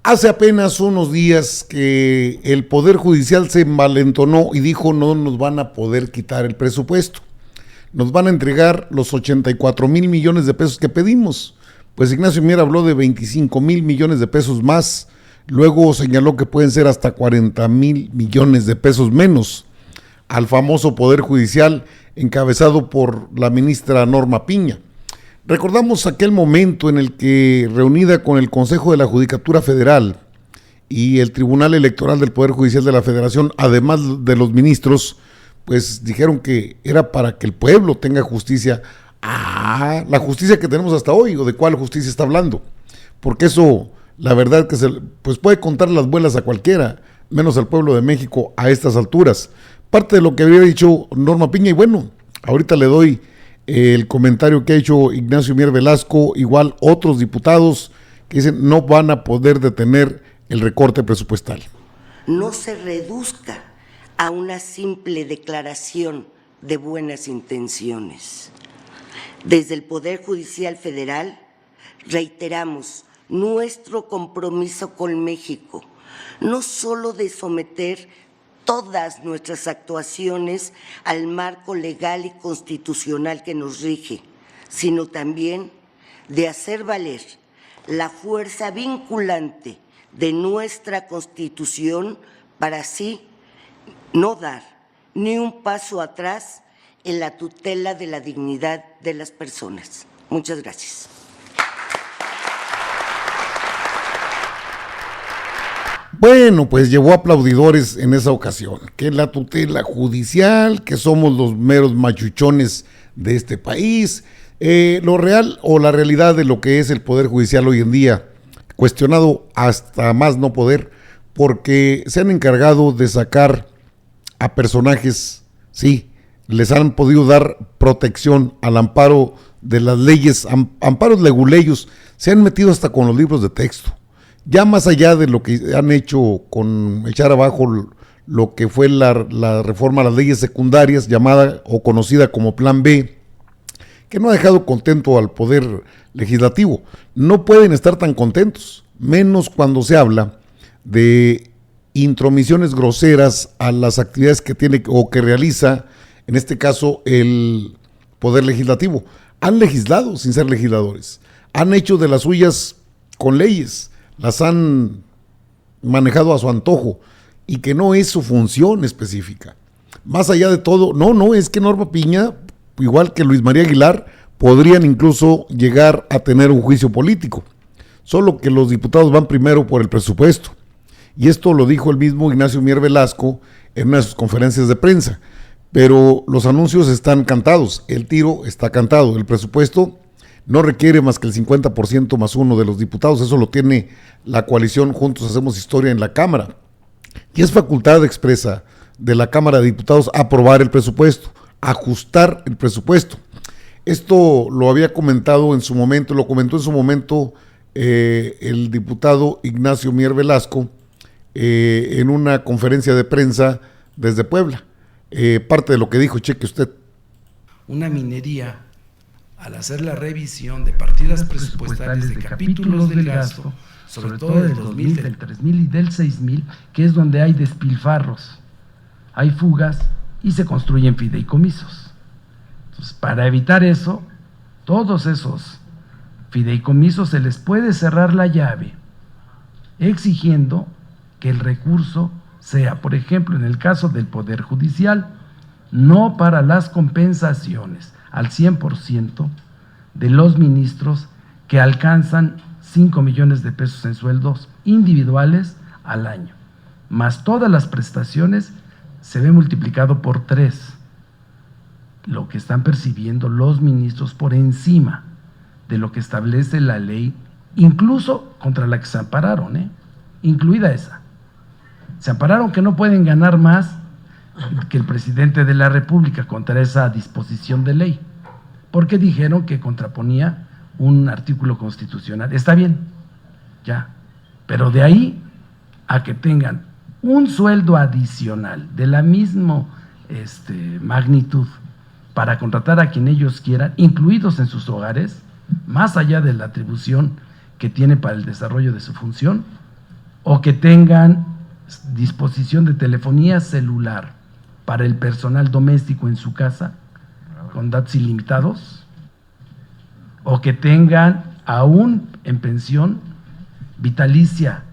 Hace apenas unos días que el Poder Judicial se envalentonó y dijo no nos van a poder quitar el presupuesto. Nos van a entregar los 84,000 millones de pesos que pedimos. Pues Ignacio Mier habló de 25,000 millones de pesos más. Luego señaló que pueden ser hasta 40,000 millones de pesos menos al famoso Poder Judicial encabezado por la ministra Norma Piña. Recordamos aquel momento en el que, reunida con el Consejo de la Judicatura Federal y el Tribunal Electoral del Poder Judicial de la Federación, además de los ministros, pues dijeron que era para que el pueblo tenga justicia. La justicia que tenemos hasta hoy, o de cuál justicia está hablando, porque eso, la verdad que pues puede contar las vuelas a cualquiera, menos al pueblo de México a estas alturas. Parte de lo que había dicho Norma Piña, y bueno, ahorita le doy el comentario que ha hecho Ignacio Mier Velasco, igual otros diputados que dicen no van a poder detener el recorte presupuestal. No se reduzca a una simple declaración de buenas intenciones. Desde el Poder Judicial Federal reiteramos nuestro compromiso con México, no solo de someter todas nuestras actuaciones al marco legal y constitucional que nos rige, sino también de hacer valer la fuerza vinculante de nuestra Constitución para así no dar ni un paso atrás en la tutela de la dignidad de las personas. Muchas gracias. Bueno, pues llevó aplaudidores en esa ocasión, que la tutela judicial, que somos los meros machuchones de este país, lo real o la realidad de lo que es el Poder Judicial hoy en día, cuestionado hasta más no poder, porque se han encargado de sacar a personajes, sí, les han podido dar protección al amparo de las leyes, amparos leguleyos, se han metido hasta con los libros de texto. Ya más allá de lo que han hecho con echar abajo lo que fue la reforma a las leyes secundarias, llamada o conocida como Plan B, que no ha dejado contento al Poder Legislativo. No pueden estar tan contentos, menos cuando se habla de intromisiones groseras a las actividades que tiene o que realiza, en este caso, el Poder Legislativo. Han legislado sin ser legisladores, han hecho de las suyas con leyes, las han manejado a su antojo y que no es su función específica. Más allá de todo, no, es que Norma Piña, igual que Luis María Aguilar, podrían incluso llegar a tener un juicio político, solo que los diputados van primero por el presupuesto. Y esto lo dijo el mismo Ignacio Mier Velasco en una de sus conferencias de prensa, pero los anuncios están cantados, el tiro está cantado, el presupuesto no requiere más que el 50% más uno de los diputados, eso lo tiene la coalición Juntos Hacemos Historia en la Cámara. Y es facultad expresa de la Cámara de Diputados aprobar el presupuesto, ajustar el presupuesto. Esto lo había comentado en su momento, lo comentó en su momento el diputado Ignacio Mier Velasco en una conferencia de prensa desde Puebla. Parte de lo que dijo, cheque usted. Una minería, al hacer la revisión de partidas presupuestales de capítulos del gasto, sobre todo del 2000, del 3000 y del 6000, que es donde hay despilfarros, hay fugas y se construyen fideicomisos. Entonces, para evitar eso, todos esos fideicomisos se les puede cerrar la llave, exigiendo que el recurso sea, por ejemplo, en el caso del Poder Judicial, no para las compensaciones al 100% de los ministros que alcanzan 5 millones de pesos en sueldos individuales al año, más todas las prestaciones, se ve multiplicado por 3 lo que están percibiendo los ministros por encima de lo que establece la ley, incluso contra la que se ampararon, incluida esa. Se ampararon que no pueden ganar más que el presidente de la República contra esa disposición de ley, porque dijeron que contraponía un artículo constitucional. Está bien, ya, pero de ahí a que tengan un sueldo adicional de la misma magnitud para contratar a quien ellos quieran, incluidos en sus hogares, más allá de la atribución que tiene para el desarrollo de su función, o que tengan disposición de telefonía celular para el personal doméstico en su casa, con datos ilimitados, o que tengan aún en pensión vitalicia,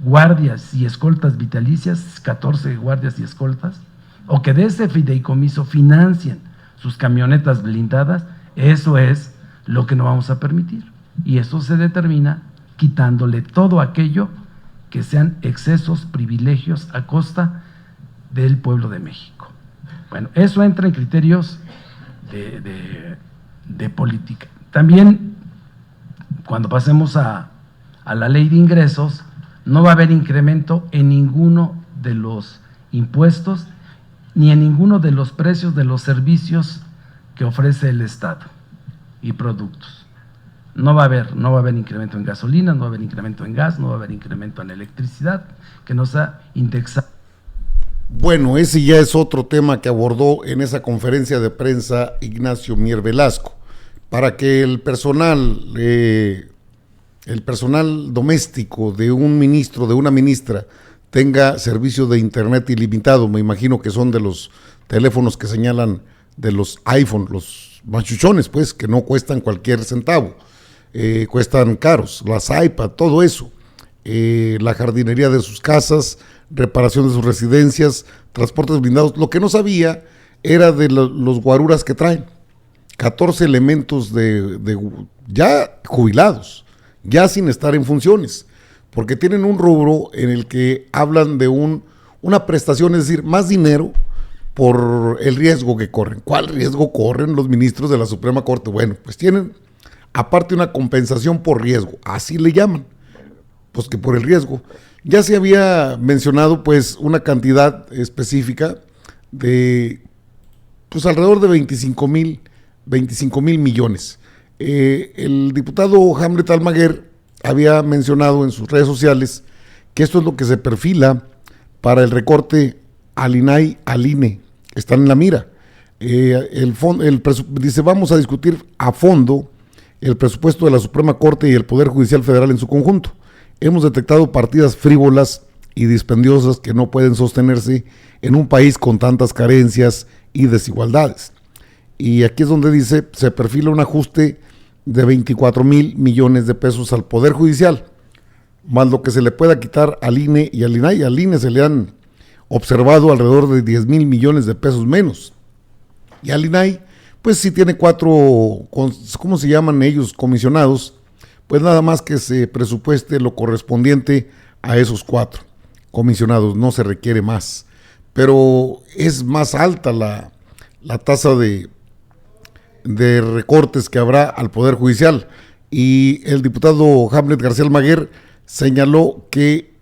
guardias y escoltas vitalicias, 14 guardias y escoltas, o que de ese fideicomiso financien sus camionetas blindadas. Eso es lo que no vamos a permitir. Y eso se determina quitándole todo aquello que sean excesos, privilegios a costa del pueblo de México. Bueno, eso entra en criterios de política. También, cuando pasemos a la ley de ingresos, no va a haber incremento en ninguno de los impuestos ni en ninguno de los precios de los servicios que ofrece el Estado y productos. No va a haber incremento en gasolina, no va a haber incremento en gas, no va a haber incremento en electricidad, que nos ha indexado. Bueno, ese ya es otro tema que abordó en esa conferencia de prensa Ignacio Mier Velasco, para que el personal doméstico de un ministro, de una ministra, tenga servicio de internet ilimitado. Me imagino que son de los teléfonos que señalan, de los iPhone, los machuchones, pues, que no cuestan cualquier centavo, cuestan caros, las iPad, todo eso, la jardinería de sus casas, reparación de sus residencias, transportes blindados. Lo que no sabía era de los guaruras que traen, 14 elementos de ya jubilados, ya sin estar en funciones, porque tienen un rubro en el que hablan de una prestación, es decir, más dinero por el riesgo que corren. ¿Cuál riesgo corren los ministros de la Suprema Corte? Bueno, pues tienen aparte una compensación por riesgo, así le llaman, pues que por el riesgo. Ya se había mencionado pues una cantidad específica de pues alrededor de 25 mil millones. El diputado Hamlet Almaguer había mencionado en sus redes sociales que esto es lo que se perfila para el recorte al INAI, al INE, están en la mira. Dice, vamos a discutir a fondo el presupuesto de la Suprema Corte y el Poder Judicial Federal en su conjunto. Hemos detectado partidas frívolas y dispendiosas que no pueden sostenerse en un país con tantas carencias y desigualdades. Y aquí es donde dice, se perfila un ajuste de 24 mil millones de pesos al Poder Judicial, más lo que se le pueda quitar al INE y al INAI. Al INE se le han observado alrededor de 10 mil millones de pesos menos. Y al INAI, pues si tiene 4, ¿cómo se llaman ellos? Comisionados, pues nada más que se presupueste lo correspondiente a esos 4 comisionados, no se requiere más. Pero es más alta la tasa de recortes que habrá al Poder Judicial. Y el diputado Hamlet García Almaguer señaló que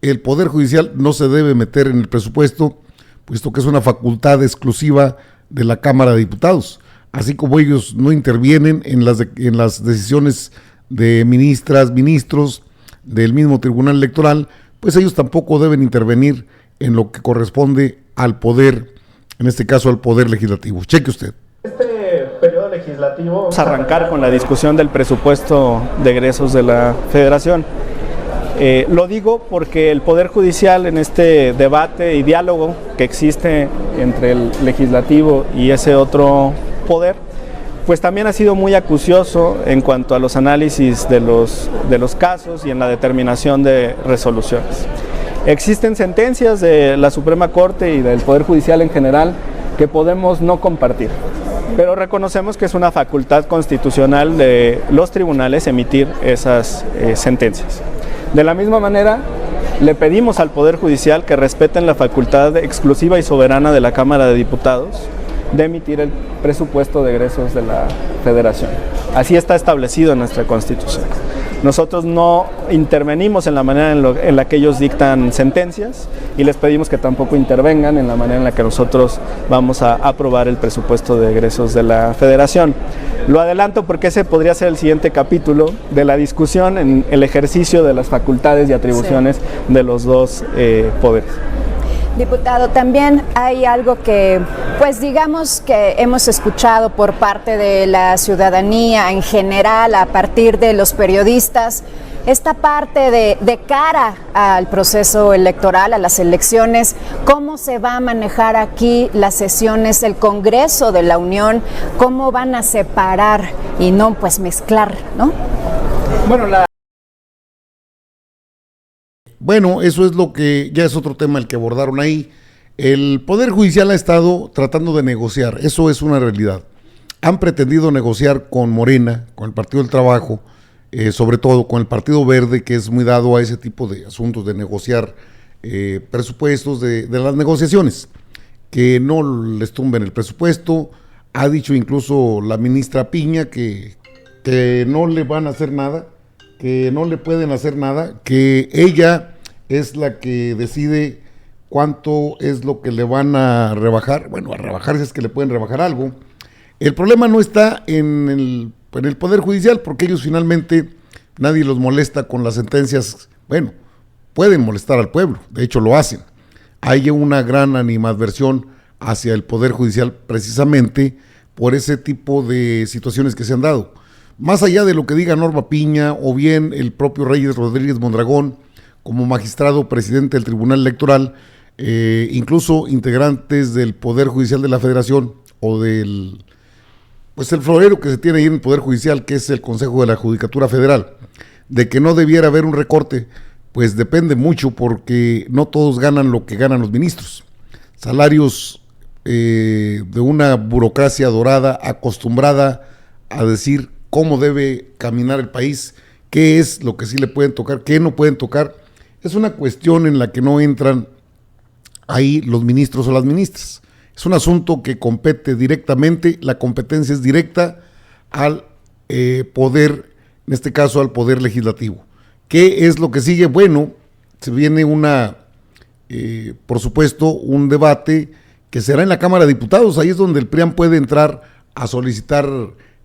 el Poder Judicial no se debe meter en el presupuesto, puesto que es una facultad exclusiva de la Cámara de Diputados, así como ellos no intervienen en las decisiones de ministras, ministros del mismo Tribunal Electoral, pues ellos tampoco deben intervenir en lo que corresponde al poder, en este caso al Poder Legislativo. Cheque usted. Este periodo legislativo vamos a arrancar con la discusión del presupuesto de egresos de la Federación. Lo digo porque el Poder Judicial, en este debate y diálogo que existe entre el legislativo y ese otro poder, pues también ha sido muy acucioso en cuanto a los análisis de los casos y en la determinación de resoluciones. Existen sentencias de la Suprema Corte y del Poder Judicial en general que podemos no compartir, pero reconocemos que es una facultad constitucional de los tribunales emitir esas sentencias. De la misma manera, le pedimos al Poder Judicial que respeten la facultad exclusiva y soberana de la Cámara de Diputados de emitir el presupuesto de egresos de la Federación. Así está establecido en nuestra Constitución. Nosotros no intervenimos en la manera en la que ellos dictan sentencias y les pedimos que tampoco intervengan en la manera en la que nosotros vamos a aprobar el presupuesto de egresos de la Federación. Lo adelanto porque ese podría ser el siguiente capítulo de la discusión en el ejercicio de las facultades y atribuciones de los dos poderes. Diputado, también hay algo que, pues digamos que hemos escuchado por parte de la ciudadanía en general, a partir de los periodistas, esta parte de cara al proceso electoral, a las elecciones, cómo se va a manejar aquí las sesiones del Congreso de la Unión, cómo van a separar y no pues mezclar, ¿no? Bueno, eso es lo que ya es otro tema el que abordaron ahí. El Poder Judicial ha estado tratando de negociar, eso es una realidad. Han pretendido negociar con Morena, con el Partido del Trabajo, sobre todo con el Partido Verde, que es muy dado a ese tipo de asuntos de negociar presupuestos, de las negociaciones, que no les tumben el presupuesto. Ha dicho incluso la ministra Piña que no le van a hacer nada, que no le pueden hacer nada, que ella es la que decide cuánto es lo que le van a rebajar. Bueno, a rebajar si es que le pueden rebajar algo. El problema no está en el Poder Judicial, porque ellos finalmente, nadie los molesta con las sentencias. Bueno, pueden molestar al pueblo, de hecho lo hacen. Hay una gran animadversión hacia el Poder Judicial precisamente por ese tipo de situaciones que se han dado. Más allá de lo que diga Norma Piña o bien el propio Reyes Rodríguez Mondragón, como magistrado presidente del Tribunal Electoral, incluso integrantes del Poder Judicial de la Federación o del, pues el florero que se tiene ahí en el Poder Judicial, que es el Consejo de la Judicatura Federal, de que no debiera haber un recorte, pues depende mucho, porque no todos ganan lo que ganan los ministros. Salarios de una burocracia dorada, acostumbrada a decir cómo debe caminar el país, qué es lo que sí le pueden tocar, qué no pueden tocar. Es una cuestión en la que no entran ahí los ministros o las ministras. Es un asunto que compete directamente, la competencia es directa al poder, en este caso al Poder Legislativo. ¿Qué es lo que sigue? Bueno, se viene por supuesto, un debate que será en la Cámara de Diputados. Ahí es donde el PRIAN puede entrar a solicitar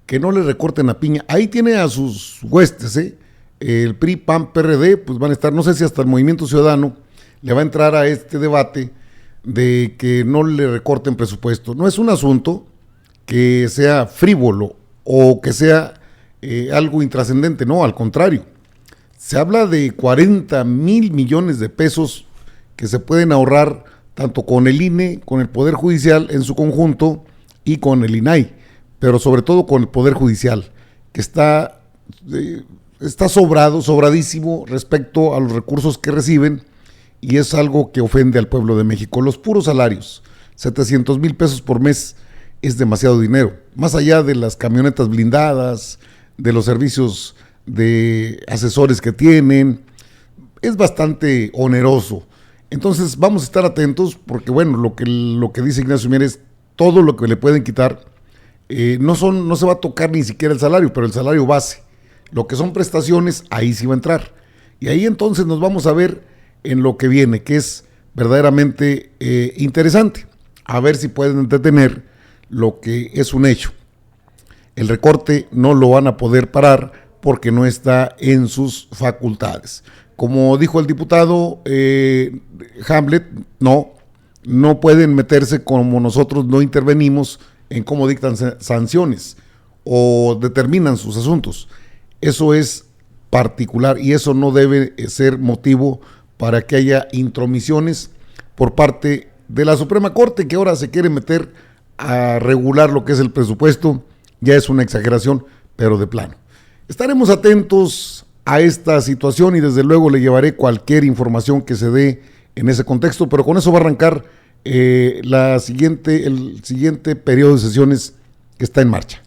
que no le recorten a Piña. Ahí tiene a sus huestes, el PRI, PAN, PRD, pues van a estar, no sé si hasta el Movimiento Ciudadano le va a entrar a este debate de que no le recorten presupuesto. No es un asunto que sea frívolo o que sea algo intrascendente, no, al contrario. Se habla de 40 mil millones de pesos que se pueden ahorrar tanto con el INE, con el Poder Judicial en su conjunto y con el INAI, pero sobre todo con el Poder Judicial, que está sobradísimo respecto a los recursos que reciben, y es algo que ofende al pueblo de México. Los puros salarios, 700 mil pesos por mes, es demasiado dinero, más allá de las camionetas blindadas, de los servicios de asesores que tienen, es bastante oneroso. Entonces vamos a estar atentos, porque bueno, lo que dice Ignacio Mier es todo lo que le pueden quitar. No se va a tocar ni siquiera el salario, pero el salario base, lo que son prestaciones, ahí sí va a entrar. Y ahí entonces nos vamos a ver en lo que viene, que es verdaderamente interesante, a ver si pueden detener lo que es un hecho. El recorte no lo van a poder parar porque no está en sus facultades. Como dijo el diputado Hamlet, no pueden meterse, como nosotros no intervenimos en cómo dictan sanciones o determinan sus asuntos. Eso es particular y eso no debe ser motivo para que haya intromisiones por parte de la Suprema Corte, que ahora se quiere meter a regular lo que es el presupuesto. Ya es una exageración, pero de plano. Estaremos atentos a esta situación y desde luego le llevaré cualquier información que se dé en ese contexto, pero con eso va a arrancar el siguiente periodo de sesiones que está en marcha.